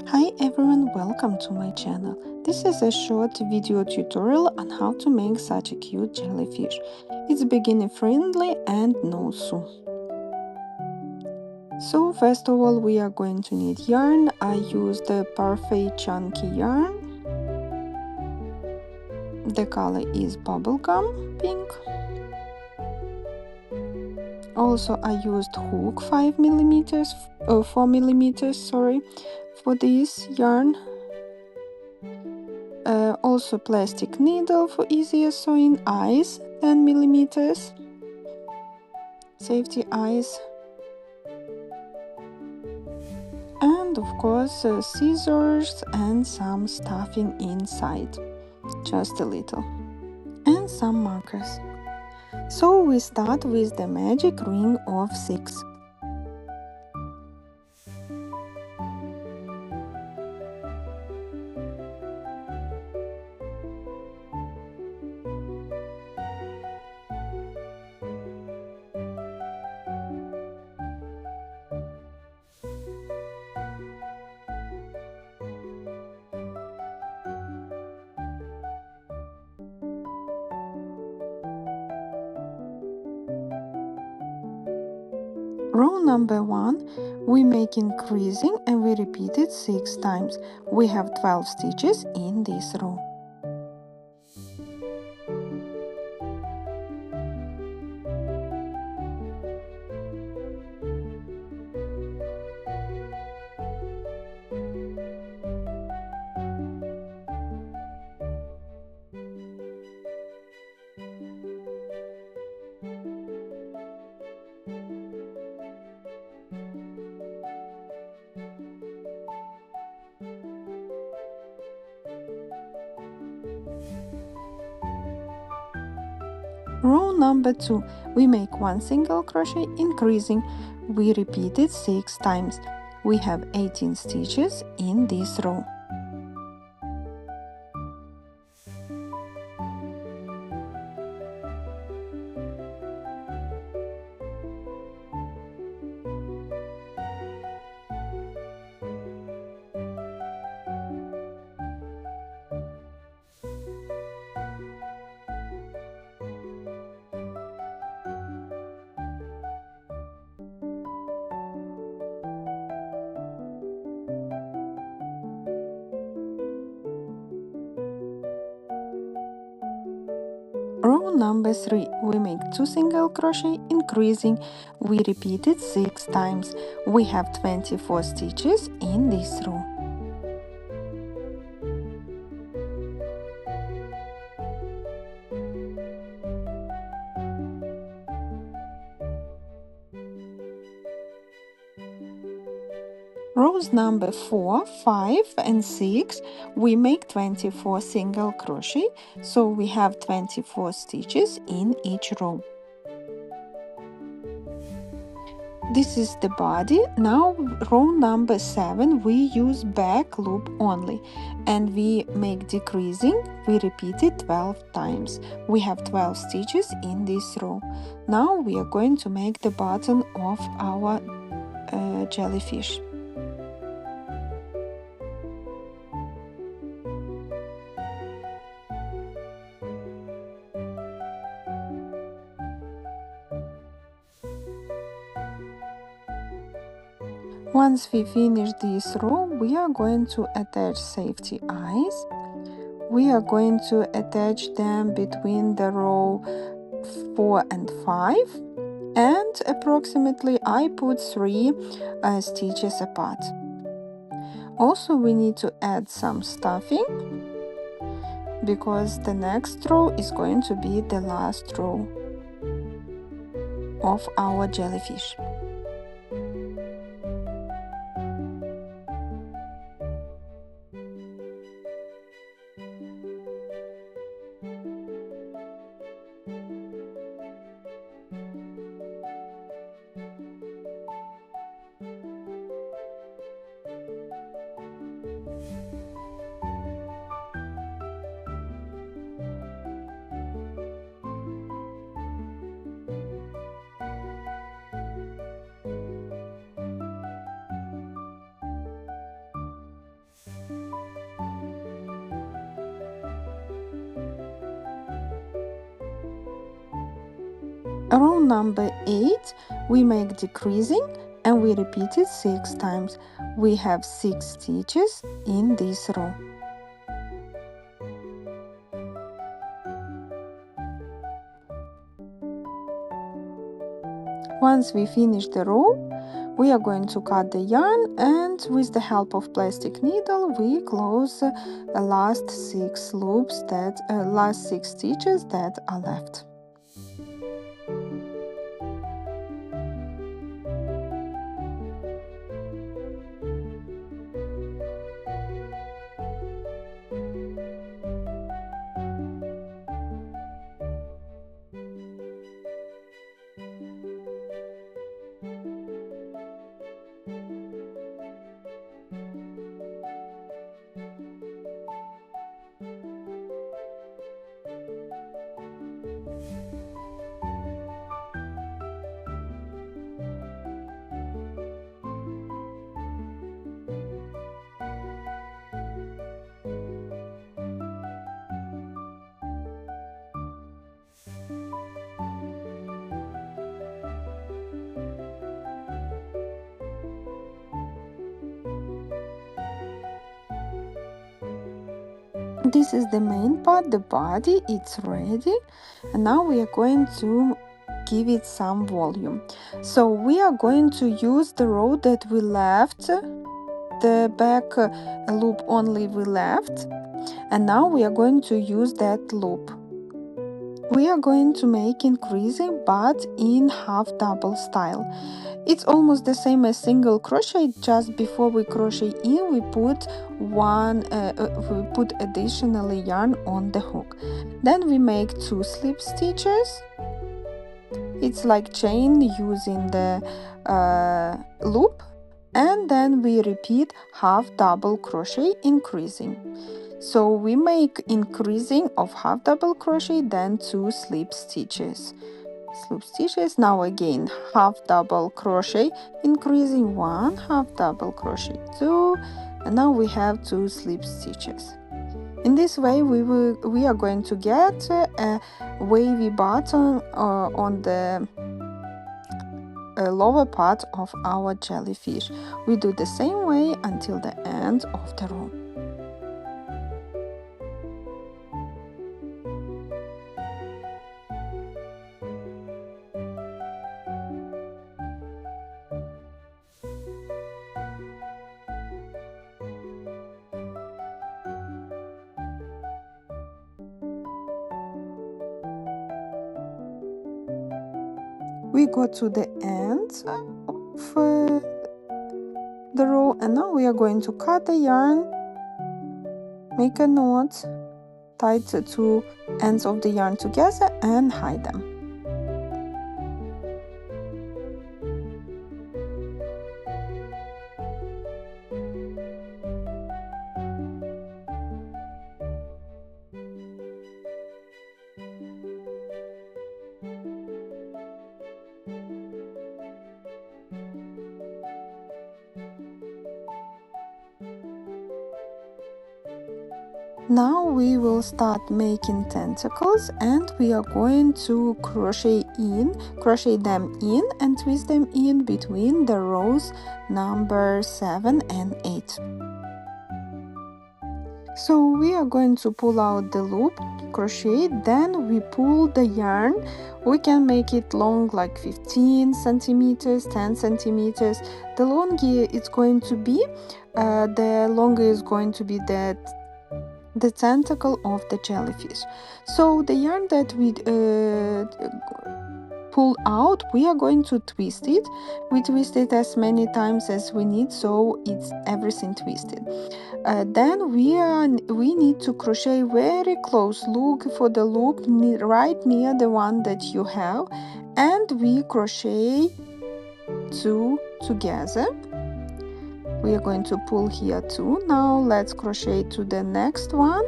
Hi everyone, welcome to my channel. This is a short video tutorial on how to make such a cute jellyfish. It's beginner friendly and no sew. So first of all we are going to need yarn. I used the Parfait chunky yarn. The color is bubblegum pink. Also I used hook 4 millimeters for this yarn. Also plastic needle for easier sewing, eyes 10 millimeters, safety eyes, and of course scissors and some stuffing inside, just a little, and some markers. So we start with the magic ring of 6. Row number 1 we make increasing and we repeat it 6 times. We have 12 stitches in this row. Row number 2 we make 1 single crochet increasing. We repeat it 6 times. We have 18 stitches in this row. Row number 3 we make 2 single crochet increasing. We repeat it 6 times. We have 24 stitches in this row. Rows number 4, 5 and 6 we make 24 single crochet, so we have 24 stitches in each row. This is the body. Now row number 7 we use back loop only and we make decreasing. We repeat it 12 times. We have 12 stitches in this row. Now we are going to make the bottom of our jellyfish. Once we finish this row, we are going to attach safety eyes. We are going to attach them between the row 4 and 5, and approximately I put 3 stitches apart. Also we need to add some stuffing because the next row is going to be the last row of our jellyfish. Row number 8, we make decreasing and we repeat it 6 times. We have 6 stitches in this row. Once we finish the row, we are going to cut the yarn, and with the help of plastic needle we close the last 6 loops last 6 stitches that are left. This is the main part, the body, it's ready, and now we are going to give it some volume. So we are going to use the row that we left, the back loop only we left, and now we are going to use that loop. We are going to make increasing but in half double style. It's almost the same as single crochet, just before we crochet in we put additionally yarn on the hook. Then we make 2 slip stitches. It's like chain using the loop, and then we repeat half double crochet increasing. So we make increasing of half double crochet, then 2 slip stitches. Now again half double crochet increasing 1, half double crochet 2, and now we have 2 slip stitches. In this way we are going to get a wavy bottom on the lower part of our jellyfish. We do the same way until the end of the row. We go to the end of the row, and now we are going to cut the yarn, make a knot, tie the 2 ends of the yarn together and hide them. Now we will start making tentacles, and we are going to crochet them in and twist them in between the rows number 7 and 8. So we are going to pull out the loop, crochet, then we pull the yarn. We can make it long, like 15 centimeters, 10 centimeters. The longer it's going to be, the longer is going to be the tentacle of the jellyfish. So the yarn that we pull out, we are going to twist it. We twist it as many times as we need, so it's everything twisted. Then we need to crochet very close. Look for the loop right near the one that you have, and we crochet 2 together. We are going to pull here 2. Now let's crochet to the next one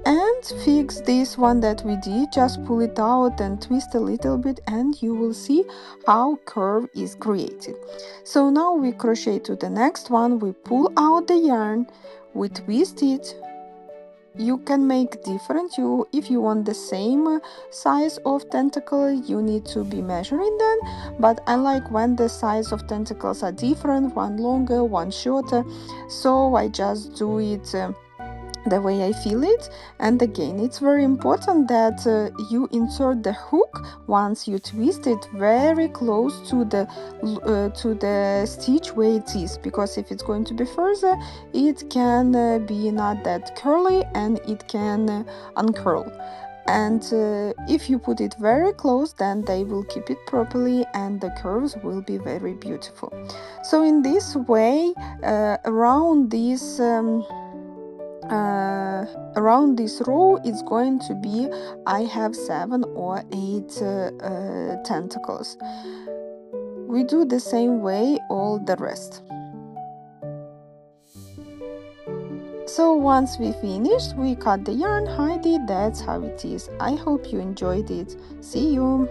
and fix this one that we did. Just pull it out and twist a little bit, and you will see how curve is created. So now we crochet to the next one, we pull out the yarn, we twist it, you can make different. If you want the same size of tentacle, you need to be measuring them, but I like when the size of tentacles are different, one longer, one shorter, so I just do it the way I feel it. And again, it's very important that you insert the hook once you twist it very close to the stitch where it is, because if it's going to be further, it can be not that curly and it can uncurl. And if you put it very close, then they will keep it properly and the curves will be very beautiful. So in this way, around this row it's going to be, I have 7 or 8 tentacles. We do the same way all the rest. So once we finished, we cut the yarn, hide it. That's how it is. I hope you enjoyed it. See you!